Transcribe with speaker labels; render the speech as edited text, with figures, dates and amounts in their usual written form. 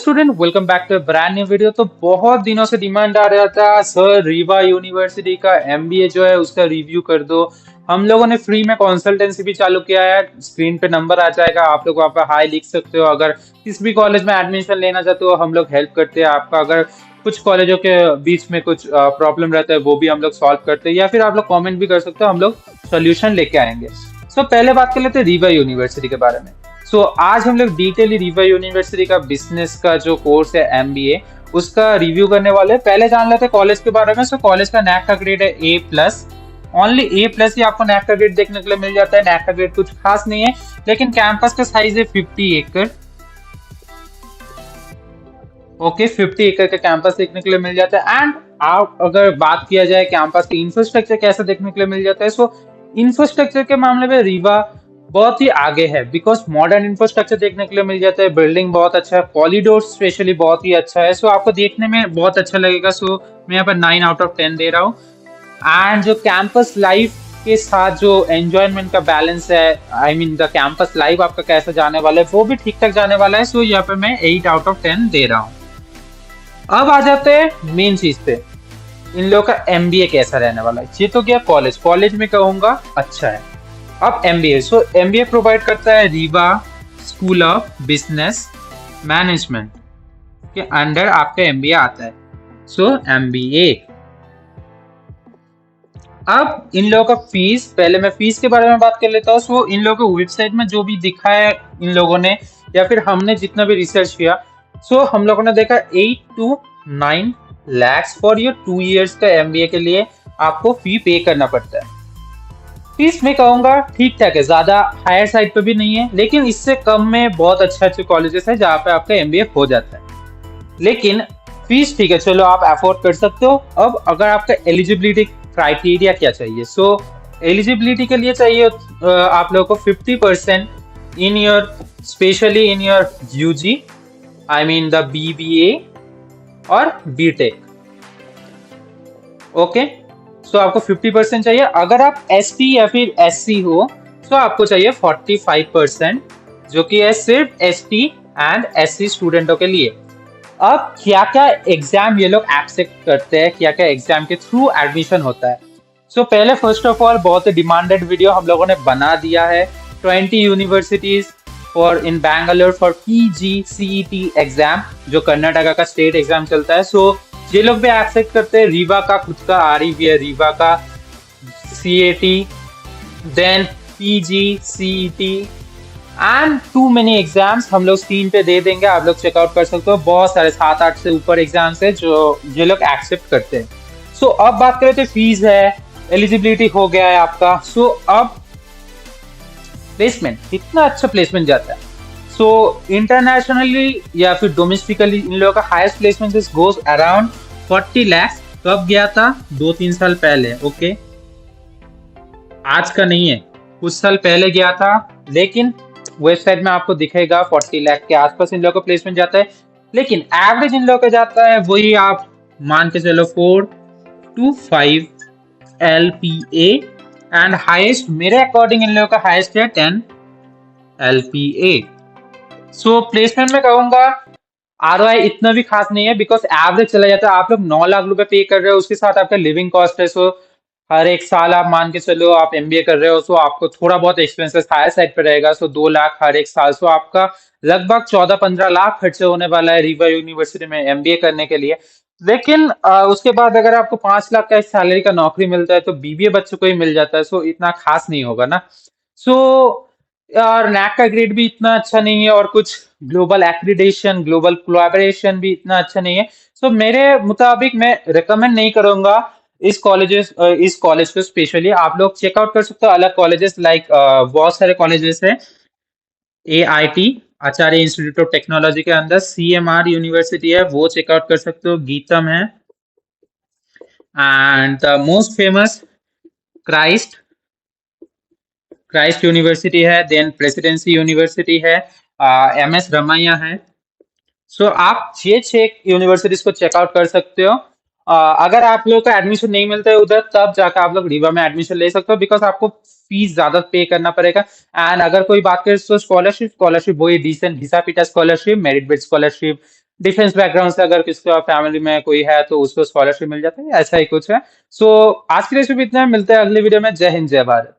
Speaker 1: Student, welcome back to brand new video. तो बहुत दिनों से डिमांड आ रहा था सर रीवा यूनिवर्सिटी का एमबीए जो है उसका रिव्यू कर दो। हम लोगों ने फ्री में कंसल्टेंसी भी चालू किया है। स्क्रीन पे नंबर आ जाएगा, आप लोग वहाँ पे हाई लिख सकते हो। अगर किस भी कॉलेज में एडमिशन लेना चाहते हो हम लोग हेल्प करते हैं आपका। अगर कुछ कॉलेजों के बीच में कुछ प्रॉब्लम रहता है वो भी हम लोग सॉल्व करते हैं, या फिर आप लोग कमेंट भी कर सकते हो, हम लोग सोल्यूशन लेके आएंगे। पहले बात कर लेते हैं रीवा यूनिवर्सिटी के बारे में। आज हम लोग डिटेली रीवा यूनिवर्सिटी का बिजनेस का जो कोर्स है एमबीए उसका रिव्यू करने वाले हैं। पहले जान लेते हैं कॉलेज के बारे में। कॉलेज का नैक का ग्रेड है A+। ओनली A+ ही आपको नैक का ग्रेड देखने के लिए मिल जाता है। नैक का ग्रेड कुछ खास नहीं है, लेकिन कैंपस का साइज है 50 एकड़। ओके, 50 एकड़ का कैंपस देखने के लिए मिल जाता है। एंड आप अगर बात किया जाए कैंपस की इंफ्रास्ट्रक्चर कैसे देखने के लिए मिल जाता है, इंफ्रास्ट्रक्चर के मामले में रीवा बहुत ही आगे है। बिकॉज मॉडर्न इंफ्रास्ट्रक्चर देखने के लिए मिल जाता है। बिल्डिंग बहुत अच्छा है, कॉरिडोर स्पेशली बहुत ही अच्छा है। आपको देखने में बहुत अच्छा लगेगा। मैं यहाँ पर 9/10 दे रहा हूँ। एंड जो कैंपस लाइफ के साथ जो एंजॉयमेंट का बैलेंस है, आई मीन द कैंपस लाइफ आपका कैसा जाने वाला है वो भी ठीक ठाक जाने वाला है। यहाँ पे मैं 8/10 दे रहा हूँ। अब आ जाते हैं मेन चीज पे, इन लोगों का एमबीए कैसा रहने वाला है। ये तो गया कॉलेज। कॉलेज में कहूंगा अच्छा है। अब एमबीए, एमबीए प्रोवाइड करता है Rewa school of business management के अंडर आपका एमबीए आता है। एमबीए। अब इन लोगों का फीस, पहले मैं फीस के बारे में बात कर लेता हूँ। इन लोगों को वेबसाइट में जो भी दिखा है इन लोगों ने, या फिर हमने जितना भी रिसर्च किया, हम लोगों ने देखा 8 to 9 lakhs for your 2 years का एमबीए के लिए आपको फी पे करना पड़ता है। फीस में कहूंगा ठीक ठाक है, ज्यादा हायर साइड पे भी नहीं है, लेकिन इससे कम में बहुत अच्छे कॉलेजेस है जहाँ पे आपका एमबीए हो जाता है। लेकिन फीस ठीक है, चलो आप अफोर्ड कर सकते हो। अब अगर आपका एलिजिबिलिटी क्राइटेरिया क्या चाहिए, एलिजिबिलिटी के लिए चाहिए आप लोगों को 50% in your, specially in your UG, I mean the BBA और बीटेक। ओके, आपको 50% चाहिए। अगर आप एसटी या फिर एससी हो तो आपको चाहिए 45%, जो कि है सिर्फ एसटी एंड एससी स्टूडेंटों के लिए। अब क्या क्या एग्जाम ये लोग एक्सेप्ट करते हैं, क्या क्या एग्जाम के थ्रू एडमिशन होता है। पहले फर्स्ट ऑफ ऑल बहुत डिमांडेड वीडियो हम लोगों ने बना दिया है। 20 universities for in Bangalore for PGCET exam, जो कर्नाटका का स्टेट एग्जाम चलता है। ये लोग भी एक्सेप्ट करते हैं। रीवा का खुद का REV है, रीवा का CAT, then PGCET and too many exams हम लोग स्क्रीन पे दे देंगे, आप लोग चेकआउट कर सकते हो। बहुत सारे 7-8 से ऊपर एग्जाम्स है जो ये लोग एक्सेप्ट करते हैं। अब बात करें तो फीस है, एलिजिबिलिटी हो गया है आपका। अब प्लेसमेंट, कितना अच्छा प्लेसमेंट जाता है। इंटरनेशनली या फिर डोमेस्टिकली इन लोगों का highest placement goes around 40 lakhs। कब गया था? 2-3 साल पहले। ओके, आज का नहीं है, कुछ साल पहले गया था। लेकिन वेबसाइट में आपको दिखेगा 40 लाख के आसपास इन लोगों का प्लेसमेंट जाता है। लेकिन एवरेज इन लोगों का जाता है वही आप मान के चलो 4 to 5 LPA, एंड हाईएस्ट मेरे अकॉर्डिंग इन लोगों का हाईएस्ट है 10 LPA। प्लेसमेंट में कहूंगा ROI इतना भी खास नहीं है, बिकॉज एवरेज चला जाता है। आप लोग 9 लाख रुपए पे कर रहे हो, उसके साथ आपका लिविंग कॉस्ट है। हर एक साल आप मान के चलो आप एमबीए कर रहे हो, आपको थोड़ा बहुत एक्सपेंसेस हायर साइड पे रहेगा। 2 लाख हर एक साल। आपका लगभग 14-15 लाख खर्चे होने वाला है रीवा यूनिवर्सिटी में एमबीए करने के लिए। लेकिन उसके बाद अगर आपको 5 लाख का सैलरी का नौकरी मिलता है तो बीबीए बच्चों को ही मिल जाता है। इतना खास नहीं होगा ना। और नैक का ग्रेड भी इतना अच्छा नहीं है, और कुछ ग्लोबल एक्रीडेशन, ग्लोबल कोलैबोरेशन भी इतना अच्छा नहीं है। मेरे मुताबिक मैं रिकमेंड नहीं करूंगा इस कॉलेज को। स्पेशली आप लोग चेकआउट कर सकते हो अलग कॉलेजेस, लाइक बहुत सारे कॉलेजेस है। AIT, Acharya institute of technology के अंदर CMR यूनिवर्सिटी है, वो चेकआउट कर सकते हो। गीतम है, and the most famous Christ university है, देन प्रेसिडेंसी यूनिवर्सिटी है, MS रमैया है। आप ये 6 यूनिवर्सिटीज को चेकआउट कर सकते हो। अगर आप लोगों का एडमिशन नहीं मिलता है उधर, तब जाकर आप लोग रीवा में एडमिशन ले सकते हो, बिकॉज आपको फीस ज्यादा पे करना पड़ेगा। एंड अगर कोई बात करें तो स्कॉलरशिप वही डिसेंट घिसा पीटा scholarship, merit based scholarship, defence background से अगर किसका फैमिली में कोई है तो उसको स्कॉलरशिप मिल जाता है, ऐसा ही कुछ है। सो आज के लिए सिर्फ इतना है, मिलते हैं अगले वीडियो में। जय हिंद जय भारत।